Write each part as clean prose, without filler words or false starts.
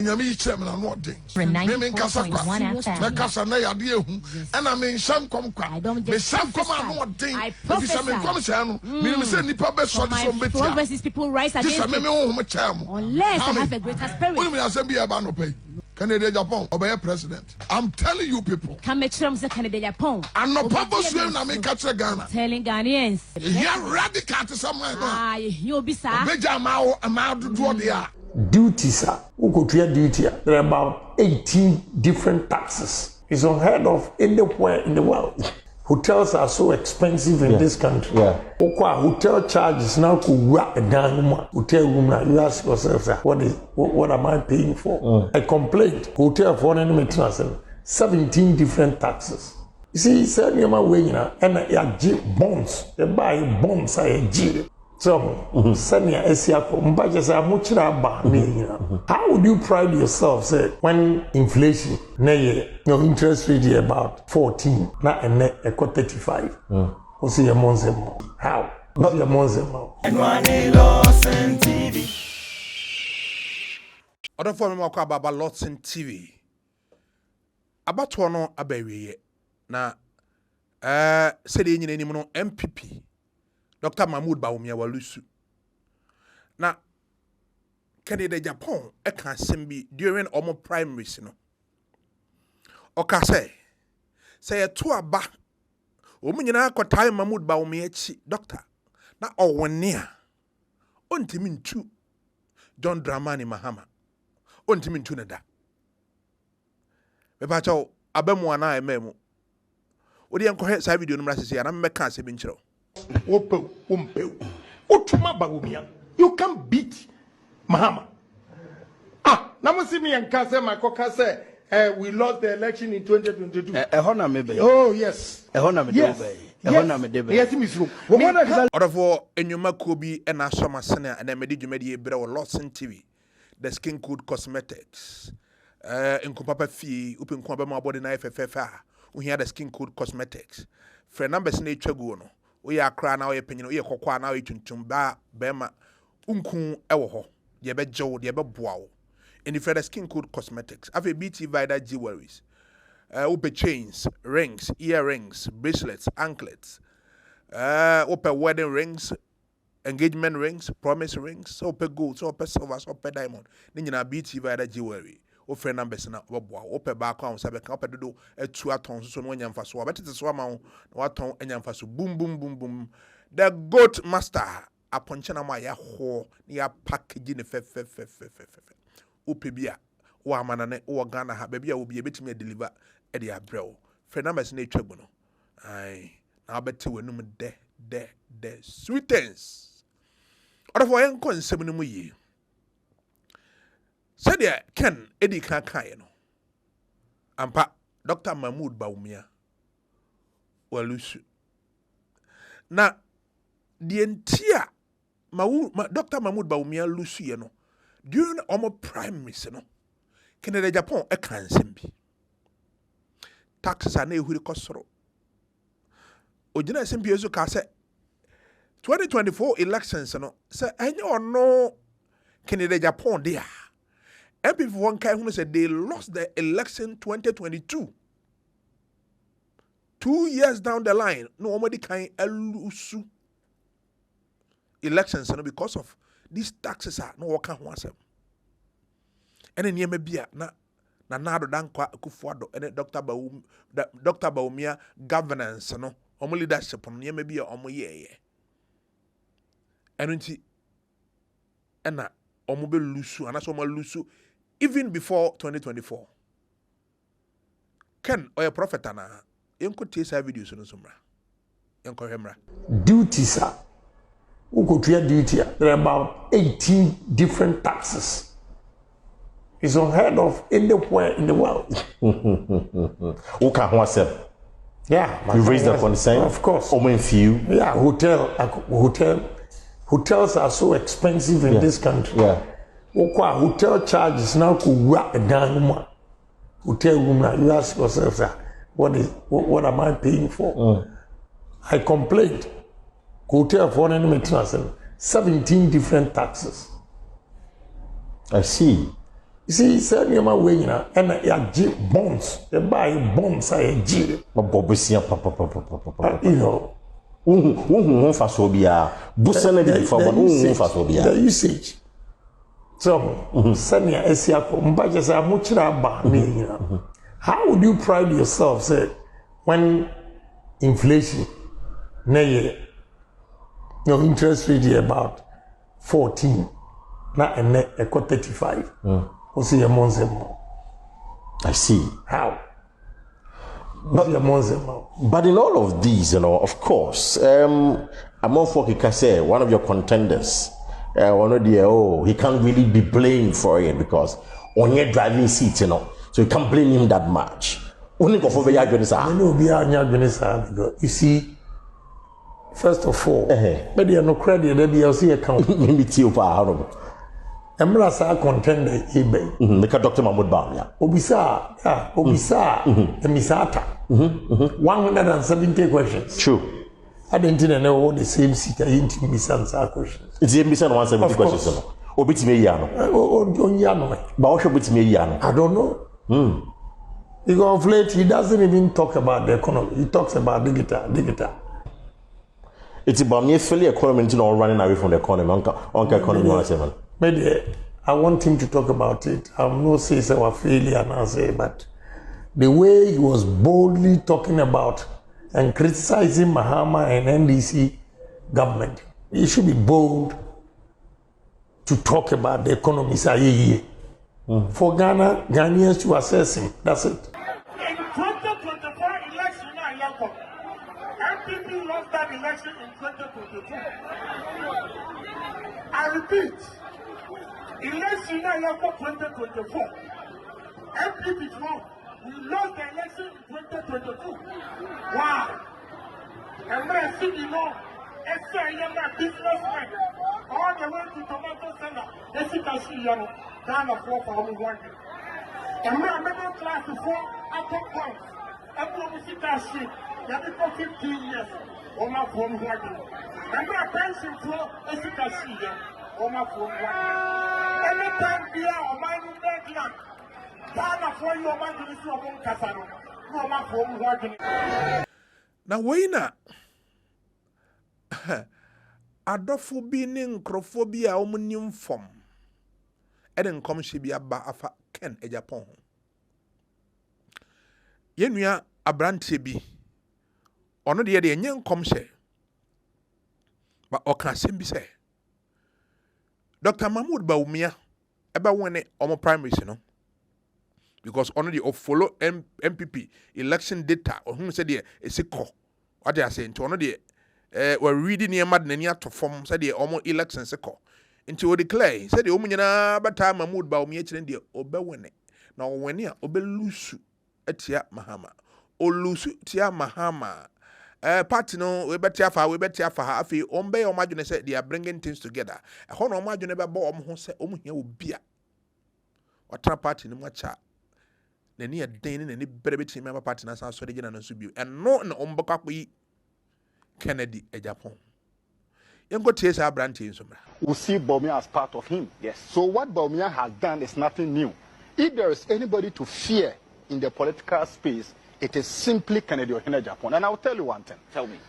Nyami chairman and what things. Me kasa kwa. Me kasa na yade ehu. Ena me nhyam kom kwa. Me sam kom an what thing. If me kom say no, me say nipa be so so betia. Prophecies people rise against it. Me ho cham. Unless I have a greater spirit. We me asem be aba no pay. Canada Japan obey president. I'm telling you people. Can make sure Canada Japan. And no purpose when I make catch Ghana. Telling Ghanaians. Yeah, radical to somewhere. Ah, you'll be sir. Beja ma do there. Duties are duty. There are about 18 different taxes. It's unheard of anywhere in the world. Hotels are so expensive in this country. Hotel charges now could wrap a down hotel room. You ask yourself, what am I paying for? I complained. Hotel for an maintenance, 17 different taxes. You see, said me my way, and I bonds. They buy bonds. So, send your how would you pride yourself, say, when inflation, your interest rate is about 14, not a 35? What's your month? How? What's your month? LORDSON TV. Other form of about LORDSON TV. About one abawi na said in MPP. Dr. Mahmoud Bawumia walusu. Na Canada Japan can sembi during omo primaries no. Oka say to aba omu nyina akotai Mahmoud Bawumia chi doctor na owonea ontimi ntu John Dramani Mahama ontimi ntu nada. Me pa chaw abamu ana ememu. Odi enko he sa video no mra sese ya na me ka se bi nchiro. You can't beat Mahama. Namusimi and Kase, my Kokase, we lost the election in 2022. Oh, yes. Yes, Miss Rook. Order for Enyuma Kobi and Asoma Sena and then Medijumedi Bro LORDSON TV, the Skin Code Cosmetics, in Kupapa Fee, Upin Kwabama Body Knife FFR, we had the Skin Code Cosmetics. For numbers nature go. We are crying our opinion, we are quite now to Tumba, Bema, Unkun, Ewoho, the Abed Joe, the Abed Bow. In the further Skin Code Cosmetics, have a BT Vida jewelries, open chains, rings, earrings, bracelets, anklets, open wedding rings, engagement rings, promise rings, open gold, open silver, open diamond. Then you know BT Vida jewelry. Open numbers na wabwa open background sabe kan open do etu aton so no nyamfa so abetete so ama wo waton nyamfa so boom boom boom boom the goat master aponche na ma ya ho ya package ne fe open bia wo amana ne wo Ghana ha ba bia wo bia betimi deliver e de abrel fe numbers na etwa no ai na abete wanum de sweetens order for yan konsem no mu yi. Said ya Ken Eddie Kankai no. Ampa Dr. Mahmoud Bawumia walusu. Na the entire Dr. Mahmoud Bawumia lusu ye no. During omo primaries no. Canada Japan e kan sembi. Taxes are na ehuri kosoro. Ojina sembi ezo ka se 2024 elections no. Se enyo no Canada Japan dia. MP for one kind who said they lost the election 2022. 2 years down the line, nobody can lose elections because of these taxes are no working once. And then you may be na nado dankwa kufuado and Dr. Bawumia governance no omo leadership on you may be omo ye. And na omo be lusu and that's omo lusu. Even before 2024, Ken or a prophet ana, you could taste our videos on Sumra. Duties are duty. There are about 18 different taxes. It's unheard of anywhere in the world. Yeah, you raised the concern. Of course. Few. Yeah, hotels are so expensive in this country. Yeah. Hotel charges now could wrap a down hotel room. You ask yourself, what am I paying for? I complained. Hotel for an maintenance, 17 different taxes. I see. You see, send me my way, you know, and I bonds. They buy bonds, I G. You know. The usage. So, send me a how would you pride yourself, say, when inflation, your interest rate is about 14, not a net, 35. What's your months more? I see. How? But in all of these, you know, of course, Amon Foki one of your contenders, one of the he can't really be blamed for it because on your driving seat, you know, so you can't blame him that much. Only go for the because you see, first of all, but there are no credit, there be LC account. Maybe Tio Honorable. Emrasa contender eBay. Make a Dr. Mahmoud Bamia. Obisa, Emisata. 170 questions. True. I didn't know all the same seat. I didn't miss answer questions. It's the Emission 170 questions. Obit me Yano. But what should me Yano? I don't know. Because of late, he doesn't even talk about the economy. He talks about digital. It's about me fully economy not running away from the economy. Uncle economy. Maybe I want him to talk about it. I'm not saying it's our failure and I say, but the way he was boldly talking about and criticizing Mahama and NDC government, he should be bold to talk about the economy. For Ghanaians to assess him. That's it. In 2024 election, MPP lost that election in 2022. I repeat, election in 2024. MPP won. We lost the election in 2022. Why? And when I see the law, my businessmen, all the way to tomato seller, Ghana for one day. And my middle class before I took points. Everyone see that shit. That for 15 years. On my phone one day. And my pension for Esikashi on my phone one day. Anytime we are on my new land, Ghana for your man to this one Casano. On my phone one day. Now, Wayna. Adophobia and crophobia omnium form. Eden come she be aba afa ken AGYAPONG. Yenua abrante bi. Ono de ye nyen come she. But oka asem bi say. Dr. Mahmoud Bawumia eba wone omo primaries no. Because ono de follow MPP election data ohun say de esiko. What they are saying to ono de we're reading near mad nania to form said the almost election seko. Into declare said the Omunyana bata Mahmoud Bawumia chende obe wene. Now when ya obe lusu etia Mahama. O lusu tia Mahama. Party no we betia fa afi ombe o madwene say they are bringing things together. E ho no madwene be bo om ho say om hia obia. Watra party no macha. Nani den ne bere beti member party na san so de gina no so bi. And no na ombaka ko yi Kennedy AGYAPONG. We see Bawumia as part of him. Yes. So what Bawumia has done is nothing new. If there is anybody to fear in the political space, it is simply Kennedy AGYAPONG. And I will tell you one thing. Tell me.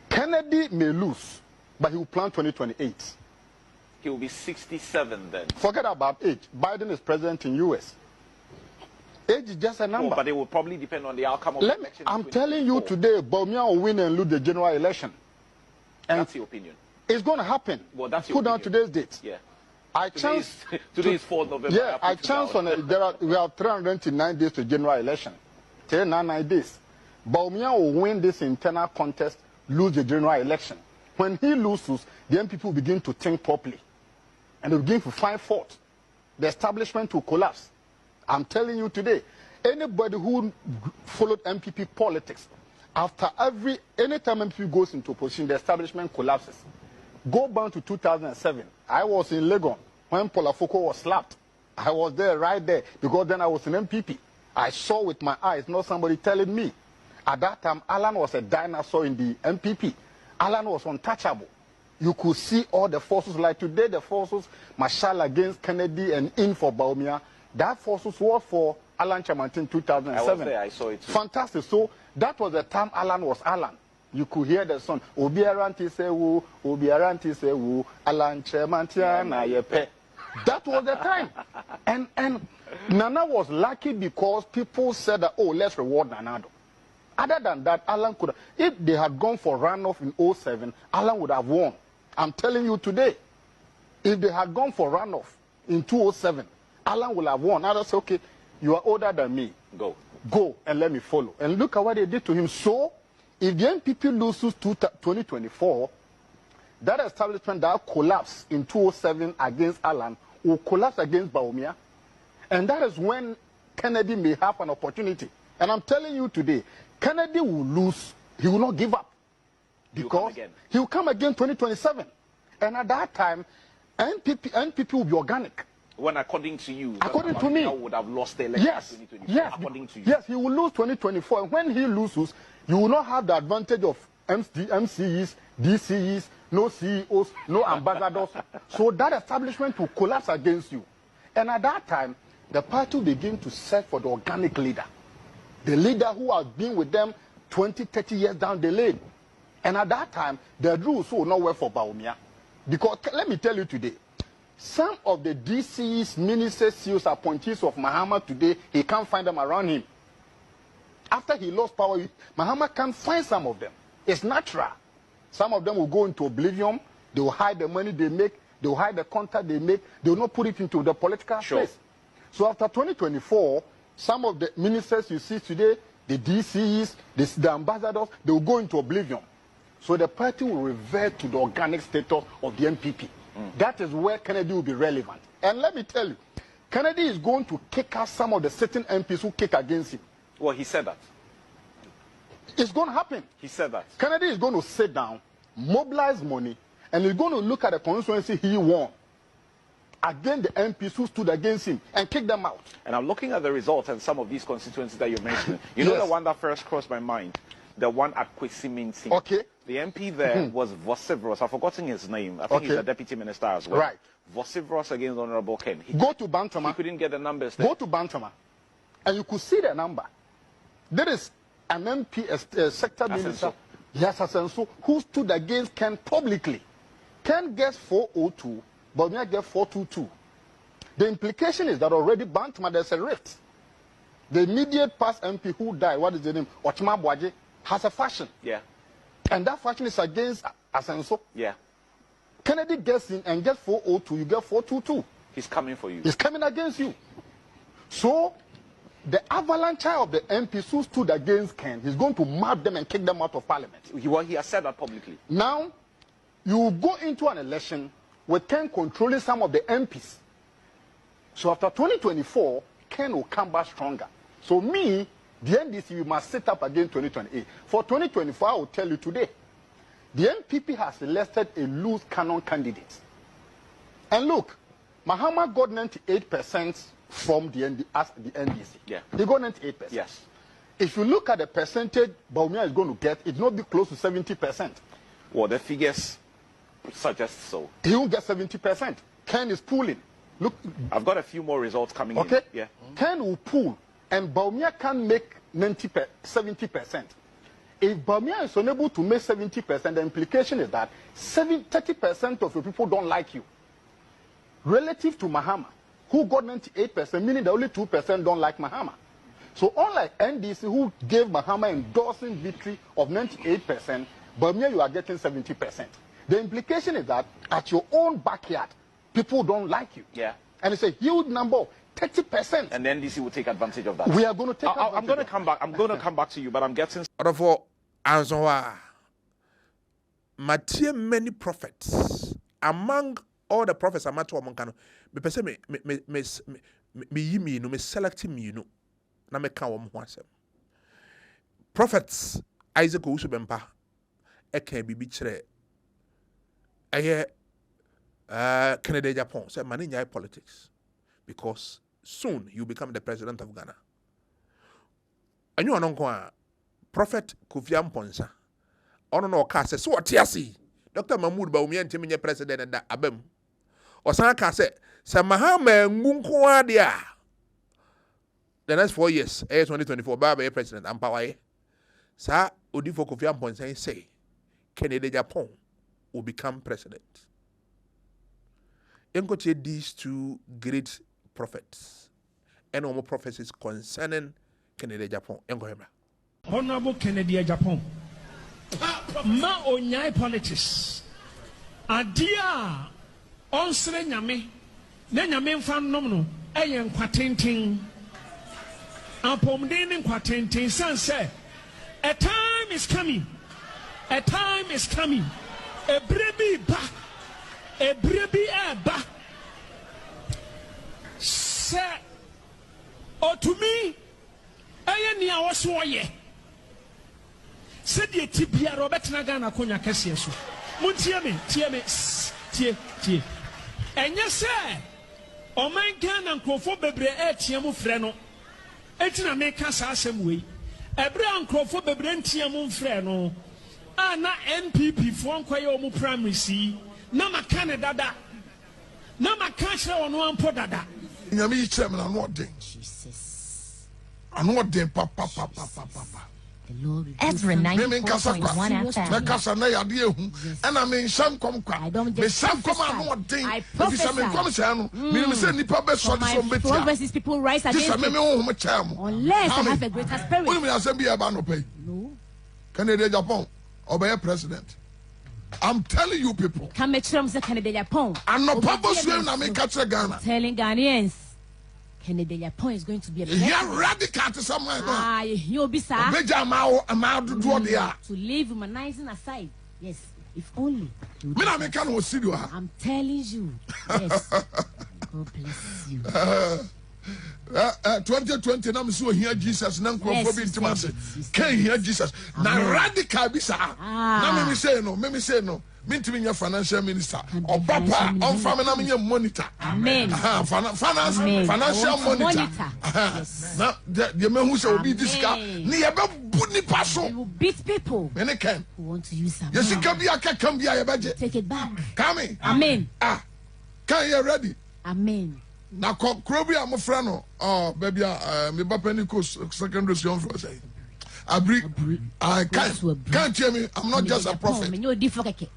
Kennedy may lose, but he will plan 2028. He will be 67 then. Forget about age. Biden is president in US. Age is just a number. Oh, but it will probably depend on the outcome of the election. I'm telling you today, Bawumia will win and lose the general election. And that's your opinion. It's going to happen. Well, that's your Put down today's date. Yeah. Today is 4th November. Yeah, I chance on it. We have 329 days to general election. 399 days. Bawumia will win this internal contest, lose the general election. When he loses, the MPP will begin to think properly. And they will begin to find fault. The establishment will collapse. I'm telling you today, anybody who followed MPP politics, anytime MPP goes into opposition, the establishment collapses. Go back to 2007. I was in Legon when Paul Afoko was slapped. I was there, right there, because then I was in MPP. I saw with my eyes, not somebody telling me. At that time, Alan was a dinosaur in the MPP. Alan was untouchable. You could see all the forces, like today the forces, Marshall against Kennedy and in for Bawumia. That forces was for Alan Chamantin in 2007. I was there, I saw it too. Fantastic. So that was the time Alan was Alan. You could hear the song. Obi Aranti se wu, Obi Aranti se wu, Alan Chamantin na yepe. That was the time. And Nana was lucky because people said that, oh, let's reward Nanado. Other than that, Alan could have, if they had gone for runoff in 07, Alan would have won. I'm telling you today, if they had gone for runoff in 2007, Alan would have won. I'd say, okay, you are older than me. Go and let me follow. And look at what they did to him. So, if the NPP loses 2024, that establishment that collapsed in 2007 against Alan will collapse against Bawumia. And that is when Kennedy may have an opportunity. And I'm telling you today, Kennedy will lose. He will not give up. Because he will come again 2027. And at that time, NPP will be organic. When according to you, according to me, would have lost the election in 2024. Yes, according to you. Yes, he will lose 2024. And when he loses, you will not have the advantage of MCEs, DCEs, no CEOs, no ambassadors. So that establishment will collapse against you. And at that time, the party will begin to search for the organic leader. The leader who has been with them 20, 30 years down the lane. And at that time, the rules will not work for Bawumia. Because let me tell you today, some of the DCs, ministers, CEOs, appointees of Mahama today, he can't find them around him. After he lost power, Mahama can't find some of them. It's natural. Some of them will go into oblivion. They will hide the money they make. They will hide the contact they make. They will not put it into the political space. So after 2024, some of the ministers you see today, the DCs, the ambassadors, they will go into oblivion. So the party will revert to the organic status of the NPP. That is where Kennedy will be relevant. And let me tell you, Kennedy is going to kick out some of the certain MPs who kick against him. Well, he said that. It's going to happen. He said that. Kennedy is going to sit down, mobilize money, and he's going to look at the constituency he won against the MPs who stood against him and kick them out. And I'm looking at the results and some of these constituencies that you mentioned. You know the one that first crossed my mind? The one at Kwesi-Minting. Okay. The MP there was Vosivros. I've forgotten his name. I think he's a deputy minister as well. Right. Vosivros against Honorable Ken. Go to Bantama. He couldn't get the numbers there. Go to Bantama. And you could see the number. There is an MP, sector minister, yes, Asenso, who stood against Ken publicly. Ken gets 402, Bawumia gets 422. The implication is that already Bantama, there's a rift. The immediate past MP who died, what is the name? Ochma Bwaje, has a faction. Yeah. And that faction is against Asenso. Yeah. Kennedy gets in and gets 402, you get 422. He's coming for you. He's coming against you. So, the avalanche of the MPs who stood against Ken, he's going to map them and kick them out of parliament. He has said that publicly. Now, you go into an election with Ken controlling some of the MPs. So after 2024, Ken will come back stronger. So me, the NDC, we must set up again 2028. For 2024, I will tell you today, the NPP has elected a loose cannon candidate. And look, Mahama got 98% from the NDC. Yeah. He got 98%. Yes. If you look at the percentage Bawumia is going to get, it will not be close to 70%. Well, the figures suggest so. He will get 70%. Ken is pulling. Look, I've got a few more results coming okay? in. Yeah. Ken will pull, and Bawumia can make 70%. If Bawumia is unable to make 70%, the implication is that 30% of your people don't like you. Relative to Mahama, who got 98%, meaning that only 2% don't like Mahama. So unlike NDC, who gave Mahama endorsing victory of 98%, Bawumia, you are getting 70%. The implication is that at your own backyard, people don't like you. Yeah. And it's a huge number, 30%. And the NDC will take advantage of that. We are going to take advantage. I'm going to come back. I'm going to come back to you, but I'm getting... Therefore, Anzoa, Mathieu, many prophets, among all the prophets, I'm at Womankano, me selecting me, no, na me count one. Prophets, Isaac Usubempa, Eke Bibitre, Canada, Japan, say man in politics, because soon you become the president of Ghana. And you are not Prophet Kofi Amponsa. Ono no ka se so otiasi. Dr. Mahmoud Bawumia ntimi president da abem. Osan ka se Mahama ngunko ade a the next 4 years, 2024, Baba president, and power. Sir, Odifo Kofi Amponsen say, Kennedy Japan will become president. Enkoche these two great prophets and more prophecies concerning Kennedy Japan. Honorable Kennedy Japan. Ma onyai politics. Adia onsre nyame. Ne nyame mfa nom no eye nkwatentin. Apomden nkwatentin san say a time is coming. A time is coming. A brebi ba. A brebi ba. Say or to me eye ni awoso ye. Said ye tibia Robert Nagana Konya Cassius. Muntiame, tie. And yes, sir. O man can and crofo bebre etiamu freno. Etina make us same way. A brown crofo bebrentiamu freno. Na NPP for Kwayo primary C. Nama Canada. Nama Kasha on one podada. Yami chairman, I'm not doing. I'm not doing papa. Ezra 94.1 FM. And I mean, some come I don't me some come out no thing. I If you say me come say no, me say nipa be so so betia. Prophecies people rise against it. Unless I have a greater spirit. When me say be aba no pay. No. Canada Japan obey president. I'm telling you people. Come make sure say Canada Japan. And no purpose when I make catch Ghana. Telling Ghanaians Kennedy Japan is going to be a president. Yeah, radical to somewhere. You'll be sir. To leave humanizing aside. Yes, if only. I'm telling you. Yes. God bless you. 2020 na so hear Jesus na nkrofo bi intimacy can hear Jesus na radical bi sa na me say no me ntimi nya financial minister or papa on family na me monitor amen financial monitor na the man who say obi disca ni ye be bu nipa so you beat people me can who want to use some yes can be akakam bia ye beje take it back come amen can you ready amen. Na krobi amofra no baby me papa ni ko secondary school for say abri I can't hear me. I'm not just a prophet Me no di for keke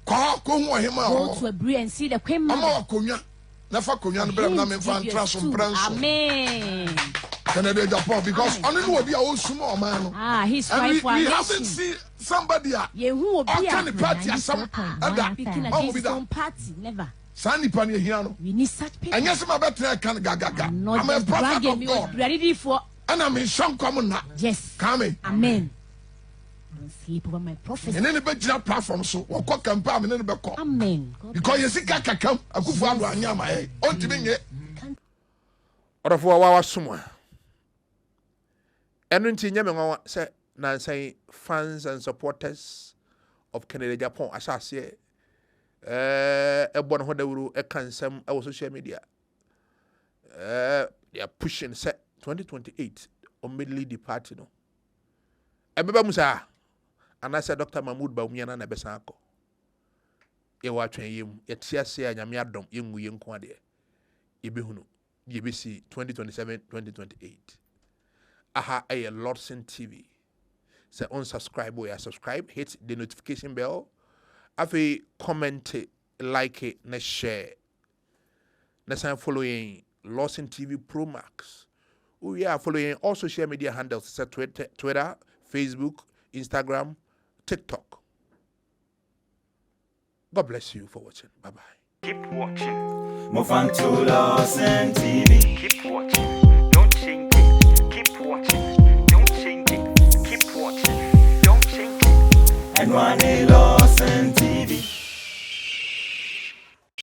ko hu ohima go to abri and see the queen ama akonya na fa konya no bra na me fa transum pranso amen Canada Japan because only no obi a osum o man no he's fight for we haven't seen somebody ye hu obi a party asam ada party never Sandy Pani here. We need such people. And yes, my better can gaga. I'm a prophet of God. Ready for. And I'm in some common now. Yes. Come. Amen. Don't sleep over my prophecy. And then the bed platform so what can pam in the back. Amen. Because you see Kaka come, I could find one yama. On to me. Or for our summer. And until Yama said, Nancy fans and supporters of Canada Japan, as I say. Ebon hodawuru ekansem on social media. They are pushing set 2028 on lead the party no. Ebeba musa and I said Dr. Mahmoud Bawumia na besanko. Ye wa twen yem ye tiase anyame adom yengu yenko ade. Ebehunu GBC 2027-2028. Aha a LORDSON TV. Say unsubscribe or subscribe, hit the notification bell. Afi comment, like it, and share. Next time following LORDSON TV Pro Max. We are following all social media handles such Twitter, Facebook, Instagram, TikTok. God bless you for watching. Bye bye. Keep watching. Move on to LORDSON TV. Keep watching. Don't change it. Keep watching. Don't change it. Keep watching. Don't change it. And one LORDSON TV.